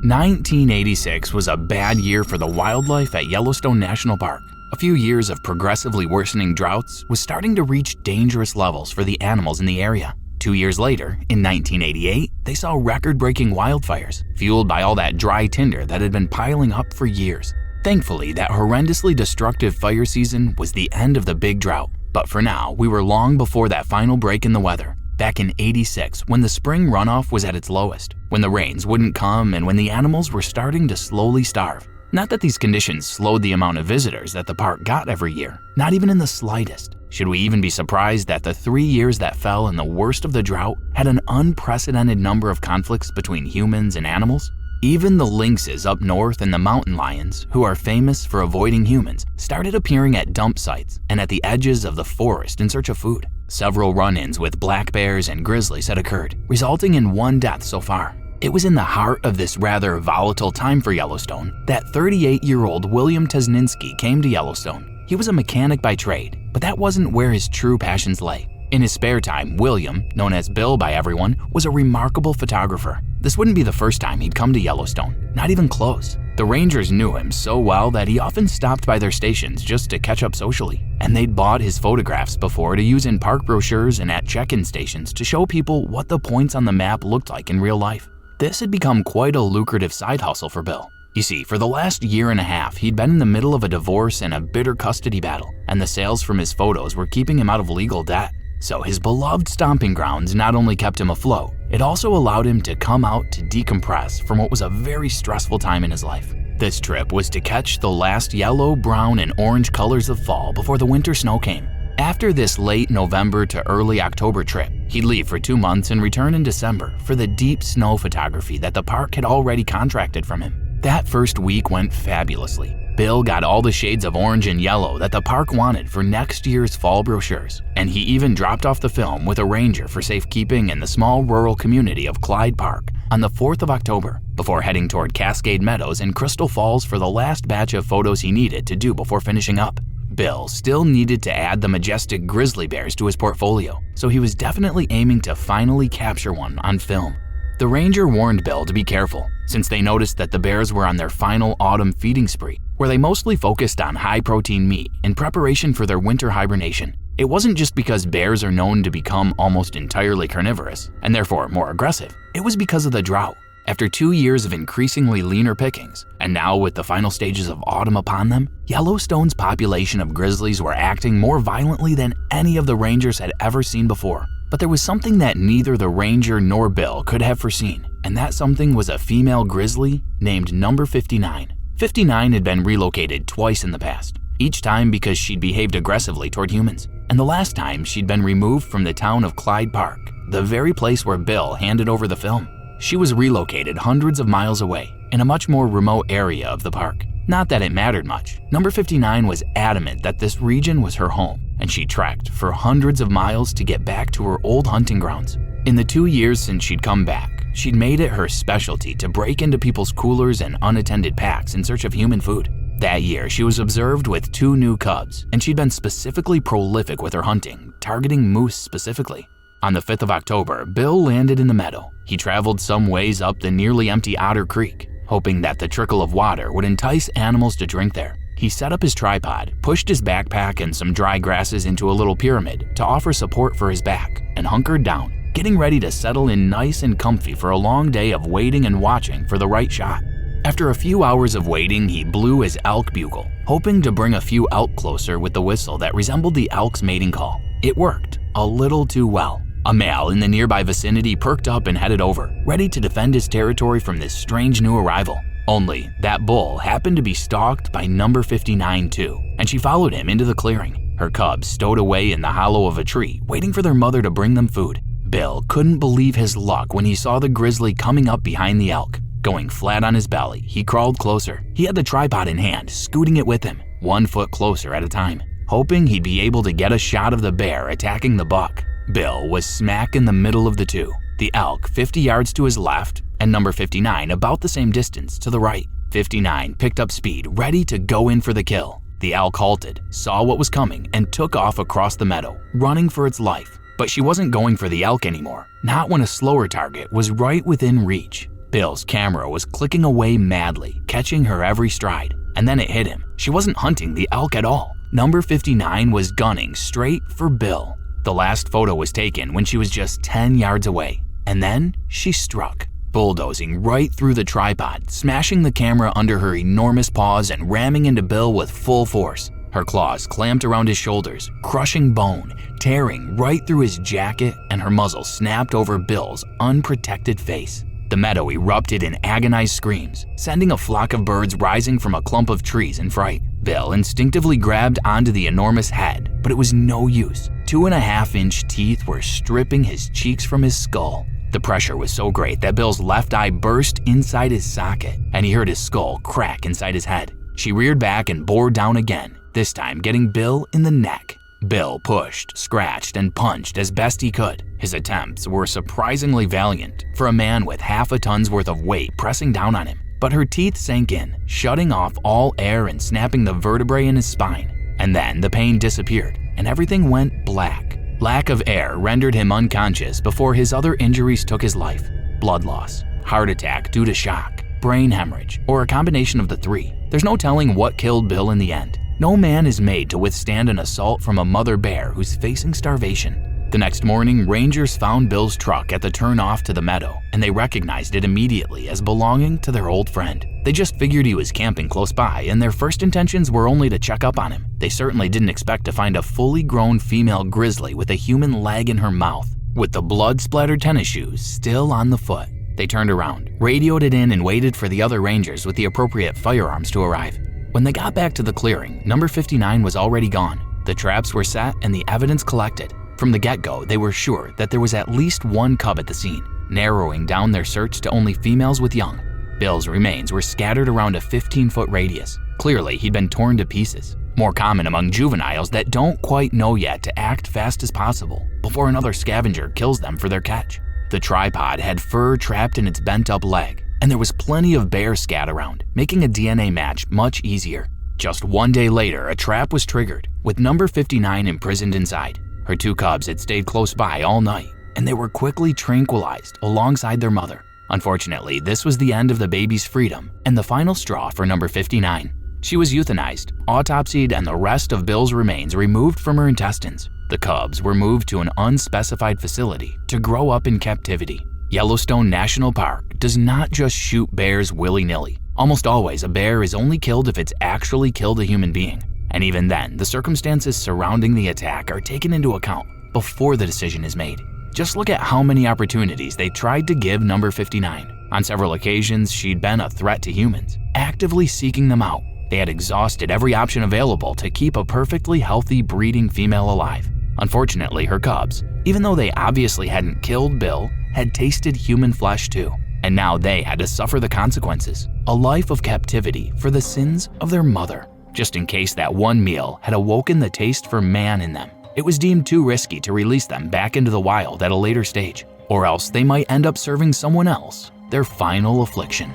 1986 was a bad year for the wildlife at Yellowstone National Park. A few years of progressively worsening droughts was starting to reach dangerous levels for the animals in the area. 2 years later, in 1988, they saw record-breaking wildfires, fueled by all that dry tinder that had been piling up for years. Thankfully, that horrendously destructive fire season was the end of the big drought. But for now, we were long before that final break in the weather. Back in '86, when the spring runoff was at its lowest, when the rains wouldn't come and when the animals were starting to slowly starve. Not that these conditions slowed the amount of visitors that the park got every year, not even in the slightest. Should we even be surprised that the 3 years that fell in the worst of the drought had an unprecedented number of conflicts between humans and animals? Even the lynxes up north and the mountain lions, who are famous for avoiding humans, started appearing at dump sites and at the edges of the forest in search of food. Several run-ins with black bears and grizzlies had occurred, resulting in one death so far. It was in the heart of this rather volatile time for Yellowstone that 38-year-old William Tesinsky came to Yellowstone. He was a mechanic by trade, but that wasn't where his true passions lay. In his spare time, William, known as Bill by everyone, was a remarkable photographer. This wouldn't be the first time he'd come to Yellowstone, not even close. The rangers knew him so well that he often stopped by their stations just to catch up socially, and they'd bought his photographs before to use in park brochures and at check-in stations to show people what the points on the map looked like in real life. This had become quite a lucrative side hustle for Bill. You see, for the last year and a half, he'd been in the middle of a divorce and a bitter custody battle, and the sales from his photos were keeping him out of legal debt. So his beloved stomping grounds not only kept him afloat, it also allowed him to come out to decompress from what was a very stressful time in his life. This trip was to catch the last yellow, brown, and orange colors of fall before the winter snow came. After this late November to early October trip, he'd leave for 2 months and return in December for the deep snow photography that the park had already contracted from him. That first week went fabulously. Bill got all the shades of orange and yellow that the park wanted for next year's fall brochures, and he even dropped off the film with a ranger for safekeeping in the small rural community of Clyde Park on the 4th of October, before heading toward Cascade Meadows and Crystal Falls for the last batch of photos he needed to do before finishing up. Bill still needed to add the majestic grizzly bears to his portfolio, so he was definitely aiming to finally capture one on film. The ranger warned Bill to be careful, since they noticed that the bears were on their final autumn feeding spree, where they mostly focused on high-protein meat in preparation for their winter hibernation. It wasn't just because bears are known to become almost entirely carnivorous, and therefore more aggressive. It was because of the drought. After 2 years of increasingly leaner pickings, and now with the final stages of autumn upon them, Yellowstone's population of grizzlies were acting more violently than any of the rangers had ever seen before. But there was something that neither the ranger nor Bill could have foreseen, and that something was a female grizzly named Number 59. 59 had been relocated twice in the past, each time because she'd behaved aggressively toward humans. And the last time she'd been removed from the town of Clyde Park, the very place where Bill handed over the film. She was relocated hundreds of miles away, in a much more remote area of the park. Not that it mattered much. Number 59 was adamant that this region was her home, and she trekked for hundreds of miles to get back to her old hunting grounds. In the 2 years since she'd come back, she'd made it her specialty to break into people's coolers and unattended packs in search of human food. That year, she was observed with 2 new cubs, and she'd been specifically prolific with her hunting, targeting moose specifically. On the 5th of October, Bill landed in the meadow. He traveled some ways up the nearly empty Otter Creek, hoping that the trickle of water would entice animals to drink there. He set up his tripod, pushed his backpack and some dry grasses into a little pyramid to offer support for his back, and hunkered down, getting ready to settle in nice and comfy for a long day of waiting and watching for the right shot. After a few hours of waiting, he blew his elk bugle, hoping to bring a few elk closer with the whistle that resembled the elk's mating call. It worked, a little too well. A male in the nearby vicinity perked up and headed over, ready to defend his territory from this strange new arrival. Only that bull happened to be stalked by Number 59 too, and she followed him into the clearing, her cubs stowed away in the hollow of a tree, waiting for their mother to bring them food. Bill couldn't believe his luck when he saw the grizzly coming up behind the elk. Going flat on his belly, he crawled closer. He had the tripod in hand, scooting it with him, 1 foot closer at a time, hoping he'd be able to get a shot of the bear attacking the buck. Bill was smack in the middle of the two, the elk 50 yards to his left and Number 59 about the same distance to the right. 59 picked up speed, ready to go in for the kill. The elk halted, saw what was coming, and took off across the meadow, running for its life. But she wasn't going for the elk anymore, not when a slower target was right within reach. Bill's camera was clicking away madly, catching her every stride. And then it hit him. She wasn't hunting the elk at all. Number 59 was gunning straight for Bill. The last photo was taken when she was just 10 yards away. And then she struck, bulldozing right through the tripod, smashing the camera under her enormous paws and ramming into Bill with full force. Her claws clamped around his shoulders, crushing bone, tearing right through his jacket, and her muzzle snapped over Bill's unprotected face. The meadow erupted in agonized screams, sending a flock of birds rising from a clump of trees in fright. Bill instinctively grabbed onto the enormous head, but it was no use. 2.5-inch teeth were stripping his cheeks from his skull. The pressure was so great that Bill's left eye burst inside his socket, and he heard his skull crack inside his head. She reared back and bore down again, this time getting Bill in the neck. Bill pushed, scratched, and punched as best he could. His attempts were surprisingly valiant for a man with half a ton's worth of weight pressing down on him. But her teeth sank in, shutting off all air and snapping the vertebrae in his spine. And then the pain disappeared, and everything went black. Lack of air rendered him unconscious before his other injuries took his life. Blood loss, heart attack due to shock, brain hemorrhage, or a combination of the three. There's no telling what killed Bill in the end. No man is made to withstand an assault from a mother bear who's facing starvation. The next morning, rangers found Bill's truck at the turnoff to the meadow, and they recognized it immediately as belonging to their old friend. They just figured he was camping close by, and their first intentions were only to check up on him. They certainly didn't expect to find a fully grown female grizzly with a human leg in her mouth, with the blood-splattered tennis shoes still on the foot. They turned around, radioed it in, and waited for the other rangers with the appropriate firearms to arrive. When they got back to the clearing, number 59 was already gone. The traps were set and the evidence collected. From the get-go, they were sure that there was at least one cub at the scene, narrowing down their search to only females with young. Bill's remains were scattered around a 15-foot radius. Clearly, he'd been torn to pieces, more common among juveniles that don't quite know yet to act fast as possible before another scavenger kills them for their catch. The tripod had fur trapped in its bent-up leg, and there was plenty of bear scat around, making a DNA match much easier. Just one day later, a trap was triggered, with number 59 imprisoned inside. Her two cubs had stayed close by all night, and they were quickly tranquilized alongside their mother. Unfortunately, this was the end of the baby's freedom and the final straw for number 59. She was euthanized, autopsied, and the rest of Bill's remains removed from her intestines. The cubs were moved to an unspecified facility to grow up in captivity. Yellowstone National Park does not just shoot bears willy-nilly. Almost always, a bear is only killed if it's actually killed a human being. And even then, the circumstances surrounding the attack are taken into account before the decision is made. Just look at how many opportunities they tried to give number 59. On several occasions, she'd been a threat to humans, actively seeking them out. They had exhausted every option available to keep a perfectly healthy breeding female alive. Unfortunately, her cubs, even though they obviously hadn't killed Bill, had tasted human flesh too, and now they had to suffer the consequences, a life of captivity for the sins of their mother. Just in case that one meal had awoken the taste for man in them, it was deemed too risky to release them back into the wild at a later stage, or else they might end up serving someone else their final affliction.